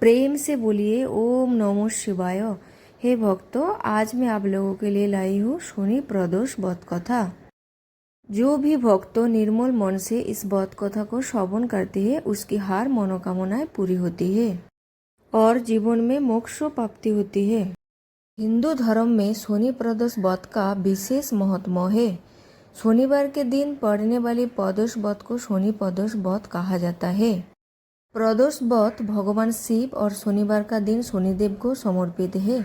प्रेम से बोलिए ओम नमो शिवाय। हे भक्तों, आज मैं आप लोगों के लिए लाई हूँ शनि प्रदोष बद कथा। जो भी भक्तों निर्मल मन से इस बद कथा को श्रवण करती है उसकी हर मनोकामनाएं पूरी होती है और जीवन में मोक्ष प्राप्ति होती है। हिंदू धर्म में शनि प्रदोष बद का विशेष महत्व है। शनिवार के दिन पड़ने वाली प्रदोष बद को शनि प्रदोष बद कहा जाता है। प्रदोष व्रत भगवान शिव और शनिवार का दिन शनिदेव को समर्पित है।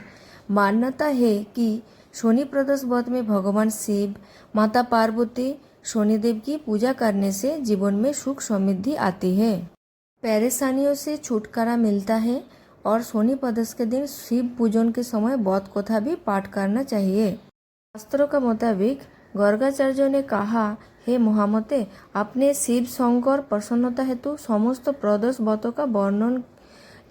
मान्यता है कि शनि प्रदोष व्रत में भगवान शिव, माता पार्वती, शनिदेव की पूजा करने से जीवन में सुख समृद्धि आती है, परेशानियों से छुटकारा मिलता है और शनि प्रदोष के दिन शिव पूजन के समय व्रत कथा भी पाठ करना चाहिए। शास्त्रों के मुताबिक गर्गाचार्य ने कहा, हे महामते, आपने शिव शंकर प्रसन्नता हेतु समस्त प्रदोष व्रतों का वर्णन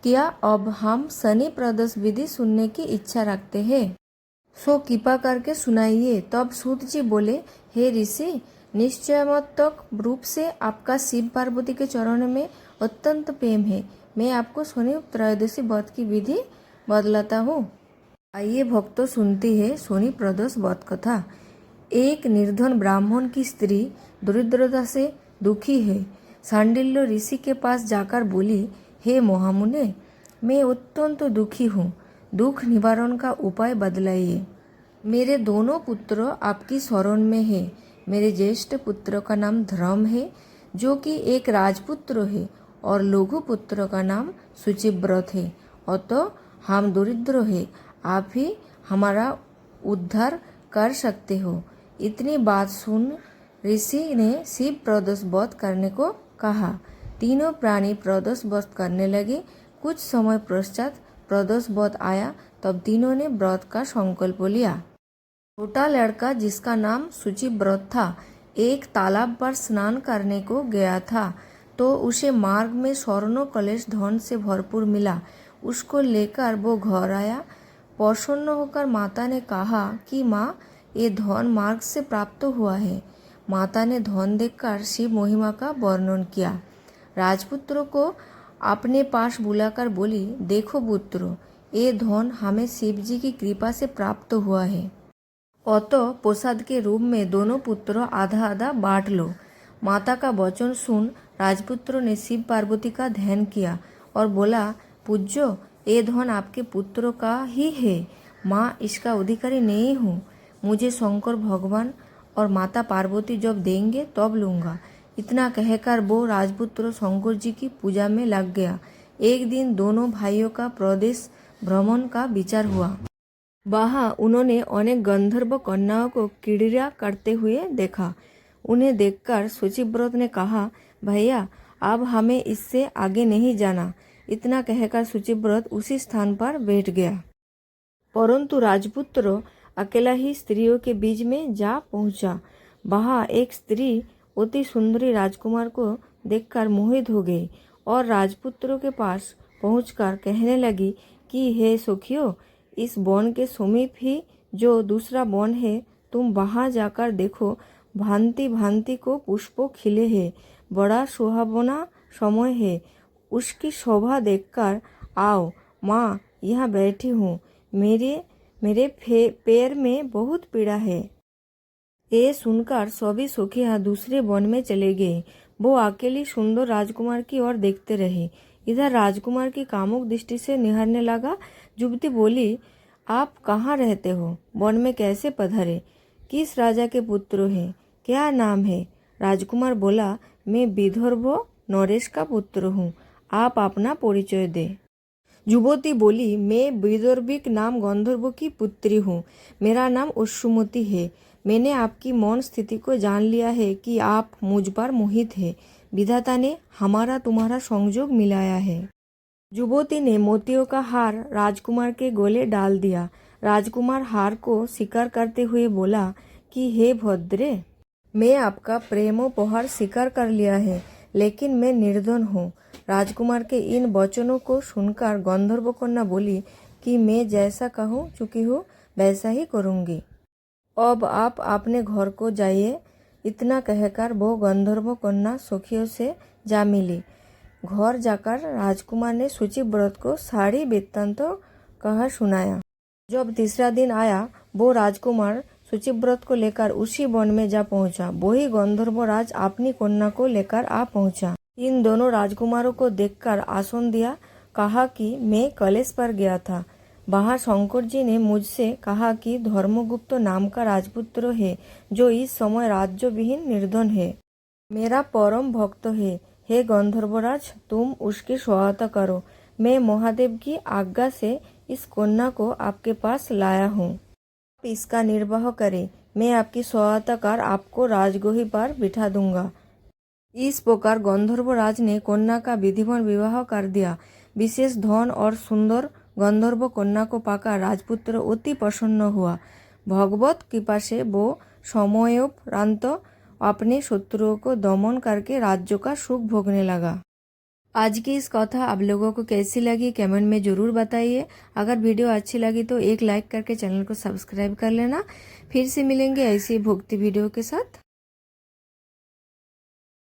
किया। अब हम शनि प्रदोष विधि सुनने की इच्छा रखते हैं, सो कृपा करके सुनाइए। तब सूत जी बोले, हे ऋषि, निश्चयात्मक रूप से आपका शिव पार्वती के चरणों में अत्यंत प्रेम है। मैं आपको शनि त्रयोदशी व्रत की विधि बतलाता हूँ। आइए भक्तों, सुनती है शनि प्रदोष व्रत कथा। एक निर्धन ब्राह्मण की स्त्री दरिद्रता से दुखी है। सांडिल्य ऋषि के पास जाकर बोली, हे महामुने, मैं अत्यंत दुखी हूँ, दुख निवारण का उपाय बदलाइए। मेरे दोनों पुत्र आपकी शरण में है। मेरे ज्येष्ठ पुत्र का नाम धर्म है, जो कि एक राजपुत्र है, और लघु पुत्र का नाम शुचिव्रत है। अतः हम दरिद्र है, आप ही हमारा उद्धार कर सकते हो। इतनी बात सुन ऋषि ने शिव प्रदोष व्रत करने को कहा। तीनों प्राणी प्रदोष व्रत करने लगे। कुछ समय पश्चात प्रदोष व्रत आया, तब तीनों ने व्रत का संकल्प लिया। छोटा लड़का, जिसका नाम शुचिव्रत था, एक तालाब पर स्नान करने को गया था, तो उसे मार्ग में स्वर्ण कलश धन से भरपूर मिला। उसको लेकर वो घर आया। प्रसन्न होकर माता ने कहा कि माँ, ये धन मार्ग से प्राप्त हुआ है। माता ने धन देखकर शिव महिमा का वर्णन किया। राजपुत्र को अपने पास बुलाकर बोली, देखो पुत्रों, ये धन हमें शिव जी की कृपा से प्राप्त हुआ है। अतः प्रसाद के रूप में दोनों पुत्रों आधा आधा बांट लो। माता का वचन सुन राजपुत्र ने शिव पार्वती का ध्यान किया और बोला, पूज्यो, ये धन आपके पुत्रों का ही है। माँ, इसका अधिकारी नहीं हूँ। मुझे शंकर भगवान और माता पार्वती जब देंगे तब लूँगा। इतना कहकर वो राजपुत्र शंकर जी की पूजा में लग गया। एक दिन दोनों भाइयों का प्रदेश भ्रमण का विचार हुआ। वहाँ उन्होंने अनेक गंधर्व कन्याओं को क्रीड़ा करते हुए देखा। उन्हें देखकर शुचिव्रत ने कहा, भैया, अब हमें इससे आगे नहीं जाना। इतना कहकर शुचिव्रत उसी स्थान पर बैठ गया। परंतु राजपुत्र अकेला ही स्त्रियों के बीच में जा पहुंचा। वहाँ एक स्त्री अति सुंदरी राजकुमार को देखकर मोहित हो गई और राजपुत्रों के पास पहुंचकर कहने लगी कि हे सखियों, इस वन के समीप ही जो दूसरा वन है, तुम वहाँ जाकर देखो। भांति भांति को पुष्पों खिले हैं, बड़ा सुहावना समय है। उसकी शोभा देखकर आओ। माँ, यहाँ बैठी हूँ, मेरे पैर में बहुत पीड़ा है। ये सुनकर सभी सखियाँ दूसरे वन में चले गए। वो अकेली सुंदर राजकुमार की ओर देखते रहे। इधर राजकुमार की कामुक दृष्टि से निहारने लगा। युवती बोली, आप कहाँ रहते हो? वन में कैसे पधारे? किस राजा के पुत्र हैं? क्या नाम है? राजकुमार बोला, मैं विदर्भ नरेश का पुत्र हूँ। आप अपना परिचय दे। युवती बोली, मैं विदर्भिक नाम गंधर्व की पुत्री हूँ। मेरा नाम अश्वमती है। मैंने आपकी मौन स्थिति को जान लिया है कि आप मुझ पर मोहित है। विधाता ने हमारा तुम्हारा संयोग मिलाया है। युवती ने मोतियों का हार राजकुमार के गले डाल दिया। राजकुमार हार को स्वीकार करते हुए बोला कि हे भद्रे, मैं आपका प्रेमोपहार स्वीकार कर लिया है, लेकिन मैं निर्धन हूँ। राजकुमार के इन वचनों को सुनकर गंधर्व कन्या बोली कि मैं जैसा कहूँ चुकी हूँ वैसा ही करूँगी। अब आप अपने घर को जाइए। इतना कहकर वो गंधर्व कन्या सखियों से जा मिली। घर जाकर राजकुमार ने शुचिव्रत को सारी वृत्तांत कहा सुनाया। जब तीसरा दिन आया, वो राजकुमार शुचिव्रत को लेकर उसी वन में जा पहुंचा। वही गंधर्वराज अपनी कन्या को लेकर आ पहुंचा। इन दोनों राजकुमारों को देखकर आसन दिया, कहा कि मैं कलेश पर गया था। वहाँ शंकर जी ने मुझसे कहा कि धर्मगुप्त नाम का राजपुत्र है जो इस समय राज्य विहीन निर्धन है, मेरा परम भक्त है। हे गंधर्वराज, तुम उसकी सहायता करो। मैं महादेव की आज्ञा से इस कन्या को आपके पास लाया हूँ। आप इसका निर्वाह करें। मैं आपकी सहायता कर आपको राजगोही पर बिठा दूंगा। इस प्रकार गंधर्वराज ने कन्या का विधिवत विवाह कर दिया। विशेष धन और सुंदर गंधर्व कन्या को पाकर राजपुत्र अति प्रसन्न हुआ। भगवत कृपा से वो समयोपरांत अपने शत्रुओं को दमन करके राज्य का सुख भोगने लगा। आज की इस कथा आप लोगों को कैसी लगी कमेंट में ज़रूर बताइए। अगर वीडियो अच्छी लगी तो एक लाइक करके चैनल को सब्सक्राइब कर लेना। फिर से मिलेंगे ऐसी भक्ति वीडियो के साथ।